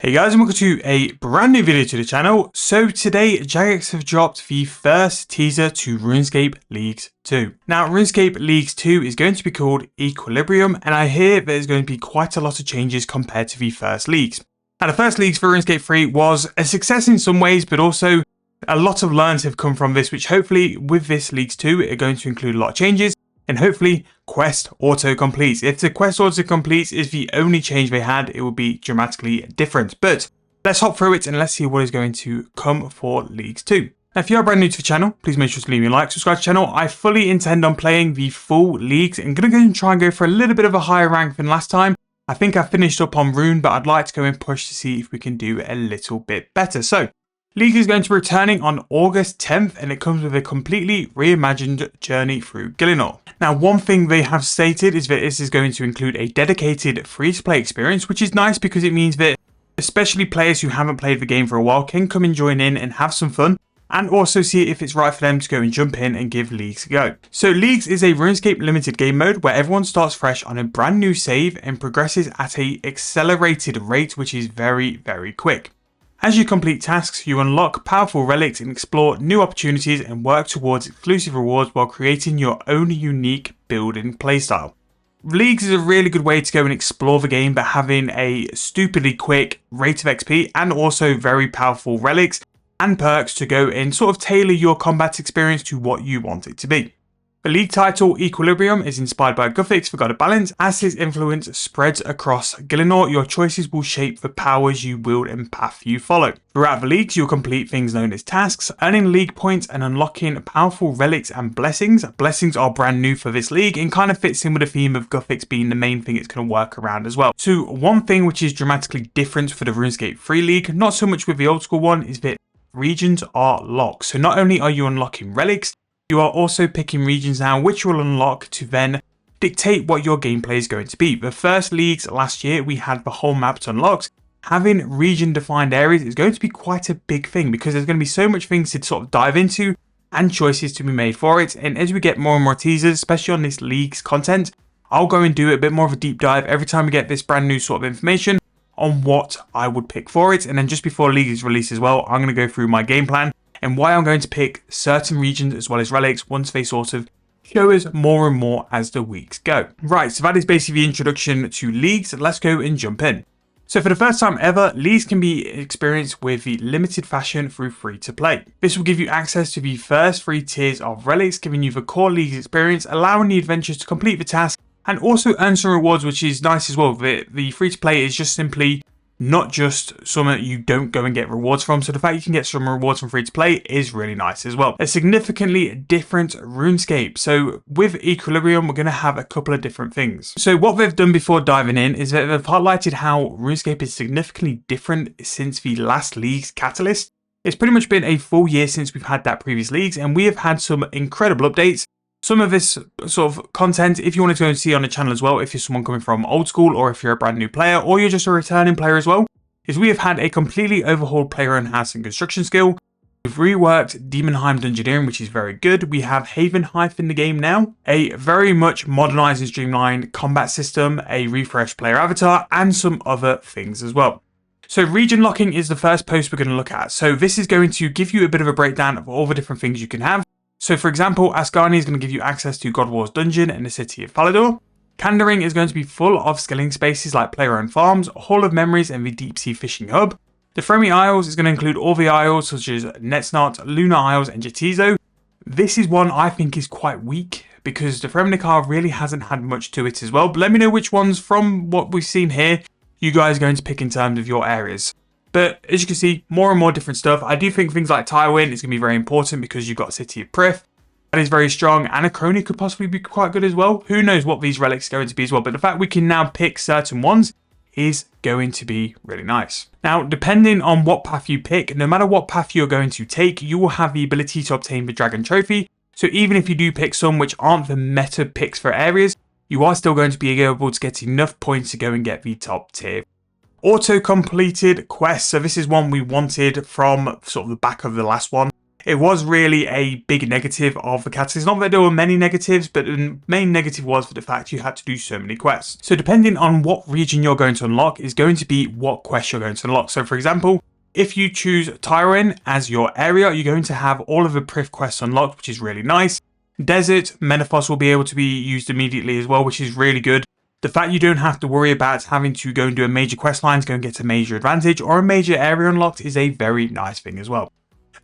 Hey guys, and welcome to a brand new video to the channel. So today, Jagex have dropped the first teaser to RuneScape Leagues 2. Now, RuneScape Leagues 2 is going to be called Equilibrium, and I hear there's going to be quite a lot of changes compared to the first leagues. Now, the first leagues for RuneScape 3 was a success in some ways, but also a lot of learns have come from this, which hopefully with this Leagues 2 are going to include a lot of changes. And hopefully, quest auto-completes. If the quest auto-completes is the only change they had, it will be dramatically different. But let's hop through it and let's see what is going to come for Leagues 2. Now, if you are brand new to the channel, please make sure to leave me a like, subscribe to the channel. I fully intend on playing the full leagues and going to go and try and go for a little bit of a higher rank than last time. I think I finished up on Rune, but I'd like to go and push to see if we can do a little bit better. So, League is going to be returning on August 10th, and it comes with a completely reimagined journey through Gillinor. Now, one thing they have stated is that this is going to include a dedicated free-to-play experience, which is nice because it means that especially players who haven't played the game for a while can come and join in and have some fun, and also see if it's right for them to go and jump in and give Leagues a go. So Leagues is a RuneScape limited game mode where everyone starts fresh on a brand new save and progresses at an accelerated rate, which is very, very quick. As you complete tasks, you unlock powerful relics and explore new opportunities and work towards exclusive rewards while creating your own unique building playstyle. Leagues is a really good way to go and explore the game, but having a stupidly quick rate of XP and also very powerful relics and perks to go and sort of tailor your combat experience to what you want it to be. The league title, Equilibrium, is inspired by Gothics for God of Balance. As his influence spreads across Gillinor, your choices will shape the powers you wield and path you follow. Throughout the leagues, you'll complete things known as tasks, earning league points and unlocking powerful relics and blessings. Blessings are brand new for this league and kind of fits in with the theme of Gothics being the main thing it's going to work around as well. So one thing which is dramatically different for the RuneScape 3 league, not so much with the old school one, is that regions are locked. So not only are you unlocking relics, you are also picking regions now which will unlock to then dictate what your gameplay is going to be. The first leagues last year, we had the whole maps unlocked. Having region defined areas is going to be quite a big thing because there's going to be so much things to sort of dive into and choices to be made for it. And as we get more and more teasers, especially on this league's content, I'll go and do a bit more of a deep dive every time we get this brand new sort of information on what I would pick for it. And then just before league is released as well, I'm going to go through my game plan and why I'm going to pick certain regions as well as relics once they sort of show us more and more as the weeks go. Right, so that is basically the introduction to leagues. Let's go and jump in. So for the first time ever, leagues can be experienced with the limited fashion through free to play. This will give you access to the first 3 tiers of relics, giving you the core leagues experience, allowing the adventurers to complete the task and also earn some rewards, which is nice as well. The free to play is just simply not just something you don't go and get rewards from. So the fact you can get some rewards from free to play is really nice as well. A significantly different RuneScape. So with Equilibrium, we're going to have a couple of different things. So what they've done before diving in is that they've highlighted how RuneScape is significantly different since the last league's catalyst. It's pretty much been a full year since we've had that previous leagues, and we have had some incredible updates. Some of this sort of content, if you wanted to go and see on the channel as well, if you're someone coming from old school or if you're a brand new player or you're just a returning player as well, is we have had a completely overhauled player enhanced and construction skill. We've reworked Demonheim Dungeoneering, which is very good. We have Haven Hive in the game now, a very much modernized and streamlined combat system, a refreshed player avatar, and some other things as well. So region locking is the first post we're going to look at. So this is going to give you a bit of a breakdown of all the different things you can have. So for example, Ascani is going to give you access to God War's dungeon in the city of Falador. Kandering is going to be full of skilling spaces like player-owned farms, Hall of Memories and the Deep Sea Fishing Hub. The Fremi Isles is going to include all the isles such as Netsnot, Lunar Isles and Jatizo. This is one I think is quite weak because the Fremnikar really hasn't had much to it as well. But let me know which ones from what we've seen here you guys are going to pick in terms of your areas. But as you can see, more and more different stuff. I do think things like Tywin is going to be very important because you've got City of Prith. That is very strong. And a Crony could possibly be quite good as well. Who knows what these relics are going to be as well. But the fact we can now pick certain ones is going to be really nice. Now, depending on what path you pick, no matter what path you're going to take, you will have the ability to obtain the Dragon Trophy. So even if you do pick some which aren't the meta picks for areas, you are still going to be able to get enough points to go and get the top tier. Auto-completed quests. So this is one we wanted from sort of the back of the last one. It was really a big negative of the Catalyst. Not that there were many negatives, but the main negative was for the fact you had to do so many quests. So depending on what region you're going to unlock is going to be what quest you're going to unlock. So for example, if you choose Tyrone as your area, you're going to have all of the Prif quests unlocked, which is really nice. Desert, Menaphos will be able to be used immediately as well, which is really good. The fact you don't have to worry about having to go and do a major quest line to go and get a major advantage or a major area unlocked is a very nice thing as well.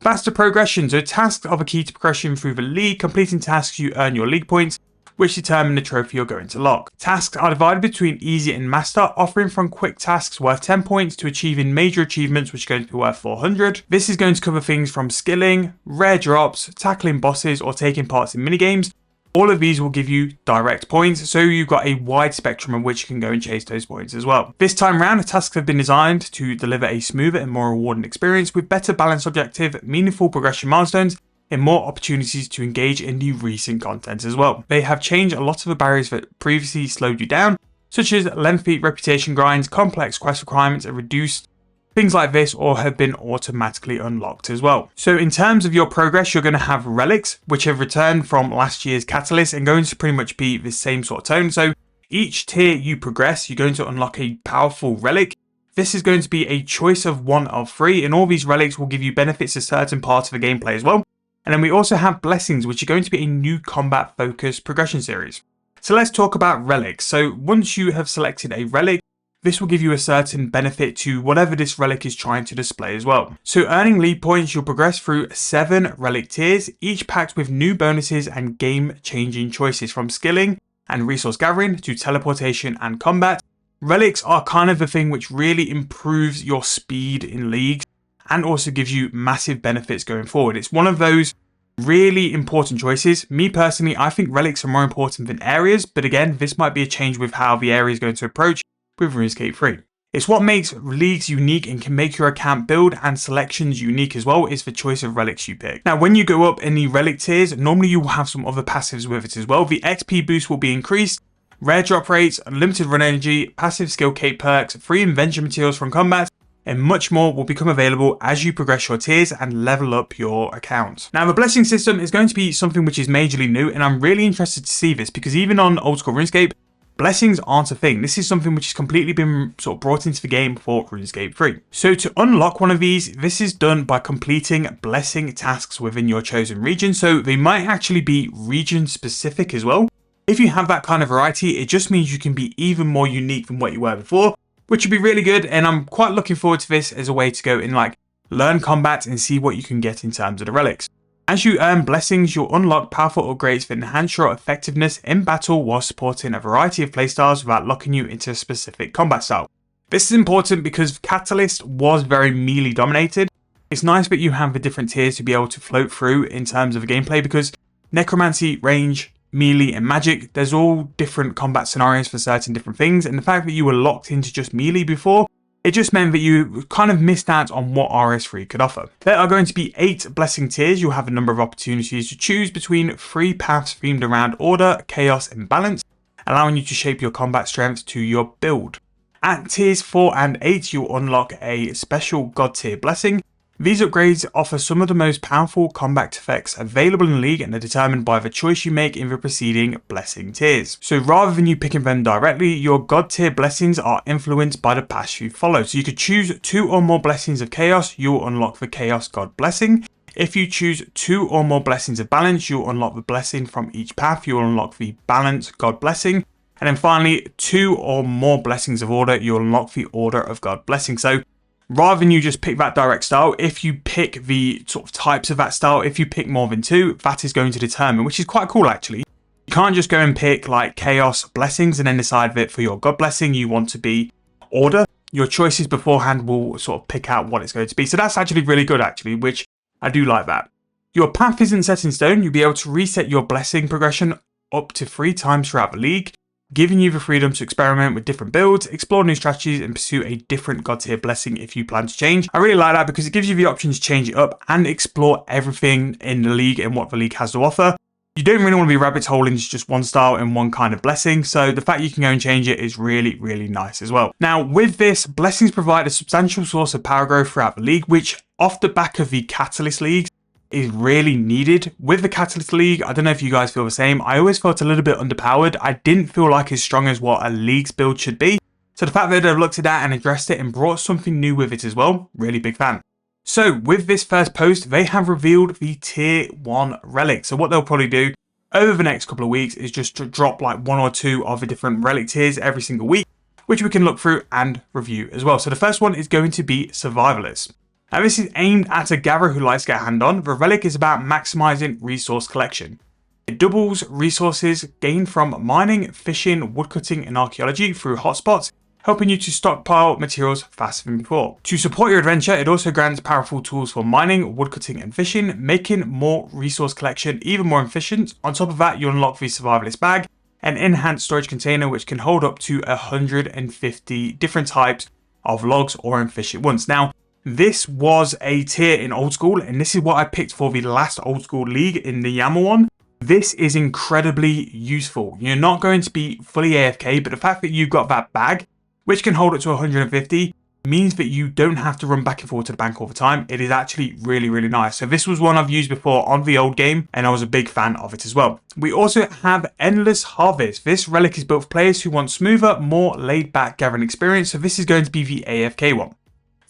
Faster progression. So tasks are the key to progression through the league. Completing tasks, you earn your league points, which determine the trophy you're going to lock. Tasks are divided between easy and master, offering from quick tasks worth 10 points to achieving major achievements, which are going to be worth 400. This is going to cover things from skilling, rare drops, tackling bosses, or taking parts in minigames. All of these will give you direct points, so you've got a wide spectrum of which you can go and chase those points as well. This time round, the tasks have been designed to deliver a smoother and more rewarding experience with better balanced objective, meaningful progression milestones, and more opportunities to engage in the recent content as well. They have changed a lot of the barriers that previously slowed you down, such as lengthy reputation grinds, complex quest requirements are reduced, things like this, or have been automatically unlocked as well. So in terms of your progress, you're going to have relics, which have returned from last year's Catalyst and going to pretty much be the same sort of tone. So each tier you progress, you're going to unlock a powerful relic. This is going to be a choice of one of three, and all these relics will give you benefits to certain parts of the gameplay as well. And then we also have blessings, which are going to be a new combat focused progression series. So let's talk about relics. So once you have selected a relic, this will give you a certain benefit to whatever this relic is trying to display as well. So earning league points, you'll progress through 7 relic tiers, each packed with new bonuses and game-changing choices from skilling and resource gathering to teleportation and combat. Relics are kind of the thing which really improves your speed in leagues and also gives you massive benefits going forward. It's one of those really important choices. Me personally, I think relics are more important than areas, but again, this might be a change with how the area is going to approach with RuneScape 3. It's what makes leagues unique and can make your account build and selections unique as well, is the choice of relics you pick. Now, when you go up in the relic tiers, normally you will have some other passives with it as well. The XP boost will be increased, rare drop rates, unlimited run energy, passive skill cape perks, free invention materials from combat, and much more will become available as you progress your tiers and level up your account. Now, the blessing system is going to be something which is majorly new, and I'm really interested to see this because even on old school RuneScape, blessings aren't a thing. This is something which has completely been sort of brought into the game for RuneScape 3. So to unlock one of these, this is done by completing blessing tasks within your chosen region. So they might actually be region specific as well. If you have that kind of variety, it just means you can be even more unique than what you were before, which would be really good. And I'm quite looking forward to this as a way to go and like learn combat and see what you can get in terms of the relics. As you earn blessings, you'll unlock powerful upgrades that enhance your effectiveness in battle while supporting a variety of playstyles without locking you into a specific combat style. This is important because Catalyst was very melee dominated. It's nice that you have the different tiers to be able to float through in terms of the gameplay because necromancy, range, melee and magic, there's all different combat scenarios for certain different things, and the fact that you were locked into just melee before, it just meant that you kind of missed out on what RS3 could offer. There are going to be 8 blessing tiers. You'll have a number of opportunities to choose between 3 paths themed around order, chaos and balance, allowing you to shape your combat strength to your build. At tiers 4 and 8, you'll unlock a special god tier blessing. These upgrades offer some of the most powerful combat effects available in the league and are determined by the choice you make in the preceding blessing tiers. So rather than you picking them directly, your god tier blessings are influenced by the paths you follow. So you could choose 2 or more blessings of chaos, you'll unlock the chaos god blessing. If you choose 2 or more blessings of balance, you'll unlock the blessing from each path, you'll unlock the balance god blessing. And then finally, 2 or more blessings of order, you'll unlock the order of god blessing. So rather than you just pick that direct style, if you pick the sort of types of that style, if you pick more than 2, that is going to determine, which is quite cool actually. You can't just go and pick like chaos blessings and then decide that for your god blessing you want to be order. Your choices beforehand will sort of pick out what it's going to be. So that's actually really good actually, which I do like that. Your path isn't set in stone. You'll be able to reset your blessing progression up to 3 times throughout the league, giving you the freedom to experiment with different builds, explore new strategies and pursue a different god tier blessing if you plan to change. I really like that because it gives you the option to change it up and explore everything in the league and what the league has to offer. You don't really want to be rabbit hole into just one style and one kind of blessing, so the fact you can go and change it is really, really nice as well. Now with this, blessings provide a substantial source of power growth throughout the league, which off the back of the Catalyst leagues, is really needed. With the Catalyst League, I don't know if you guys feel the same, I always felt a little bit underpowered. I didn't feel like as strong as what a League's build should be. So the fact that they've looked at that and addressed it and brought something new with it as well, really big fan. So with this first post, they have revealed the tier 1 relic. So what they'll probably do over the next couple of weeks is just to drop like 1 or 2 of the different relic tiers every single week, which we can look through and review as well. So the first one is going to be Survivalist. Now this is aimed at a gatherer who likes to get a hand on. The relic is about maximizing resource collection. It doubles resources gained from mining, fishing, woodcutting and archaeology through hotspots, helping you to stockpile materials faster than before. To support your adventure, it also grants powerful tools for mining, woodcutting and fishing, making more resource collection even more efficient. On top of that, you unlock the Survivalist bag, an enhanced storage container which can hold up to 150 different types of logs or and fish at once. Now, this was a tier in old school, and this is what I picked for the last old school league in the Yammer one. This is incredibly useful. You're not going to be fully AFK, but the fact that you've got that bag, which can hold up to 150, means that you don't have to run back and forth to the bank all the time. It is actually really, really nice. So this was one I've used before on the old game, and I was a big fan of it as well. We also have Endless Harvest. This relic is built for players who want smoother, more laid-back gathering experience, so this is going to be the AFK one.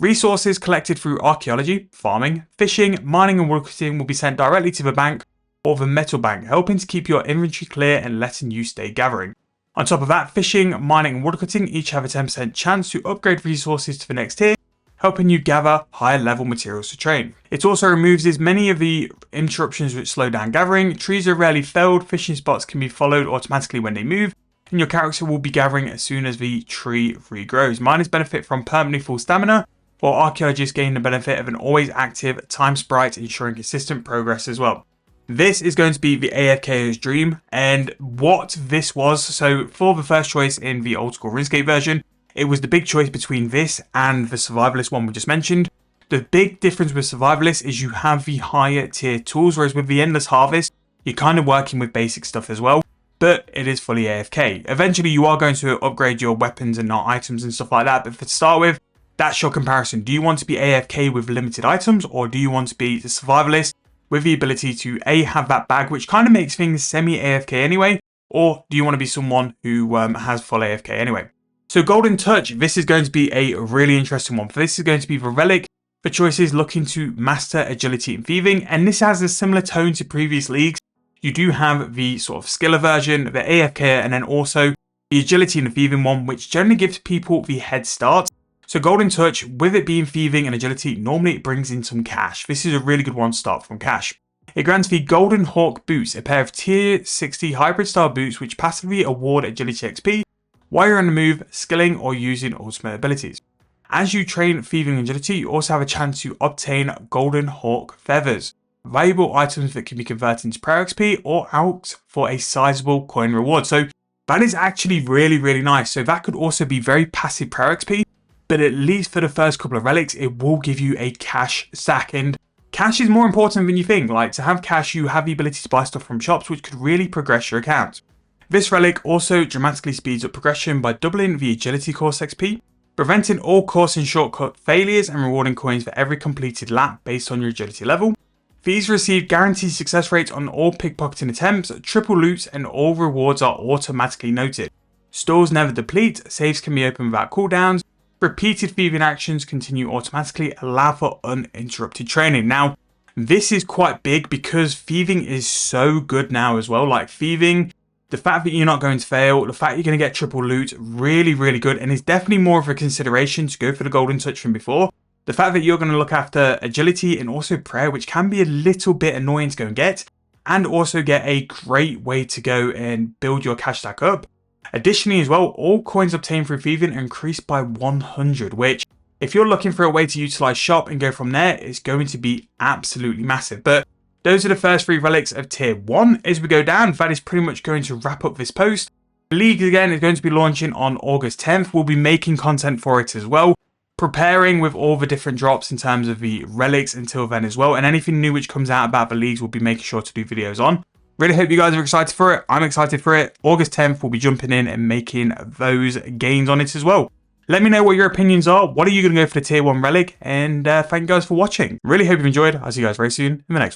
Resources collected through archaeology, farming, fishing, mining and woodcutting will be sent directly to the bank or the metal bank, helping to keep your inventory clear and letting you stay gathering. On top of that, fishing, mining and woodcutting each have a 10% chance to upgrade resources to the next tier, helping you gather higher level materials to train. It also removes as many of the interruptions which slow down gathering. Trees are rarely felled, fishing spots can be followed automatically when they move, and your character will be gathering as soon as the tree regrows. Miners benefit from permanently full stamina, while archaeologists gain the benefit of an always active time sprite, ensuring consistent progress as well. This is going to be the AFKer's dream, and what this was, so for the first choice in the old school Runescape version, it was the big choice between this and the Survivalist one we just mentioned. The big difference with Survivalist is you have the higher tier tools, whereas with the Endless Harvest, you're kind of working with basic stuff as well, but it is fully AFK. Eventually you are going to upgrade your weapons and not items and stuff like that, but to start with, that's your comparison. Do you want to be AFK with limited items, or do you want to be the Survivalist with the ability to have that bag, which kind of makes things semi-AFK anyway, or do you want to be someone who has full AFK anyway? So Golden Touch, this is going to be a really interesting one. For this is going to be the relic for choices looking to master agility and thieving, and this has a similar tone to previous leagues. You do have the sort of skiller version, the AFK, and then also the agility and the thieving one, which generally gives people the head start. So Golden Touch, with it being thieving and agility, normally it brings in some cash. This is a really good one to start from cash. It grants the Golden Hawk boots, a pair of tier 60 hybrid style boots which passively award agility XP while you're on the move, skilling or using ultimate abilities. As you train thieving and agility, you also have a chance to obtain Golden Hawk feathers, valuable items that can be converted into prayer XP or out for a sizable coin reward. So that is actually really, really nice. So that could also be very passive prayer XP, but at least for the first couple of relics, it will give you a cash stack. And cash is more important than you think. Like, to have cash, you have the ability to buy stuff from shops, which could really progress your account. This relic also dramatically speeds up progression by doubling the agility course XP, preventing all course and shortcut failures and rewarding coins for every completed lap based on your agility level. These receive guaranteed success rates on all pickpocketing attempts, triple loots, and all rewards are automatically noted. Stores never deplete, saves can be opened without cooldowns, repeated thieving actions continue automatically, allow for uninterrupted training. Now, this is quite big because thieving is so good now as well. Like thieving, the fact that you're not going to fail, the fact you're going to get triple loot, really, really good. And it's definitely more of a consideration to go for the Golden Touch than before. The fact that you're going to look after agility and also prayer, which can be a little bit annoying to go and get, and also get a great way to go and build your cash stack up. Additionally as well, all coins obtained through thieving are increased by 100, which if you're looking for a way to utilize shop and go from there, it's going to be absolutely massive. But those are the first 3 relics of tier 1. As we go down, that is pretty much going to wrap up this post. The league again is going to be launching on August 10th. We'll be making content for it as well, preparing with all the different drops in terms of the relics until then as well. And anything new which comes out about the leagues, we'll be making sure to do videos on. Really hope you guys are excited for it. I'm excited for it. August 10th, we'll be jumping in and making those gains on it as well. Let me know what your opinions are. What are you going to go for the tier 1 relic? And thank you guys for watching. Really hope you've enjoyed. I'll see you guys very soon in the next one.